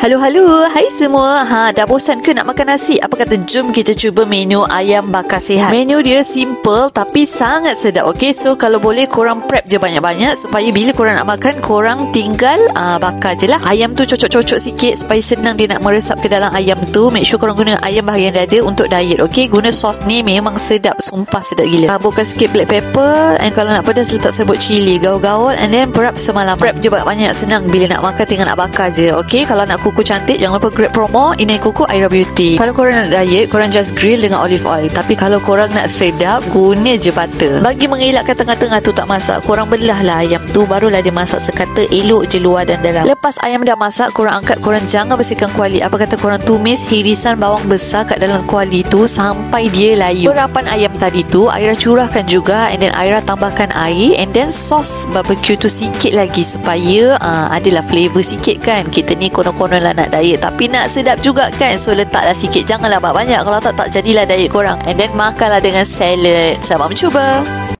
Halo, hai semua. Dah bosan ke nak makan nasi? Apa kata jom kita cuba menu ayam bakar sihat. Menu dia simple tapi sangat sedap. Okey, so kalau boleh korang prep je banyak-banyak supaya bila korang nak makan, korang tinggal bakar je lah. Ayam tu cocok-cocok sikit supaya senang dia nak meresap ke dalam ayam tu. Make sure korang guna ayam bahagian dada untuk diet. Okey, guna sos ni memang sedap, sumpah sedap gila. Taburkan sikit black pepper, and kalau nak pedas letak serbuk cili, gaul-gaul, and then prep semalam. Prep je banyak-banyak, senang. Bila nak makan tinggal nak bakar je. Okey, kalau nak kuku cantik, jangan lupa grab promo Inai Kuku Aira Beauty. Kalau korang nak diet, korang just grill dengan olive oil. Tapi kalau korang nak sedap, guna je butter. Bagi mengelakkan tengah-tengah tu tak masak, korang belah lah ayam tu, barulah dia masak sekata, elok je luar dan dalam. Lepas ayam dah masak, korang angkat, korang jangan bersihkan kuali. Apa kata korang tumis hirisan bawang besar kat dalam kuali tu sampai dia layu. Perapan ayam tadi tu Aira curahkan juga, and then Aira tambahkan air, and then sos barbecue tu sikit lagi supaya adalah flavor sikit kan. Kita ni konon-konon lah nak diet tapi nak sedap juga kan, so letaklah sikit, janganlah banyak. Kalau tak jadilah diet korang. And then makanlah dengan salad. Selamat mencuba.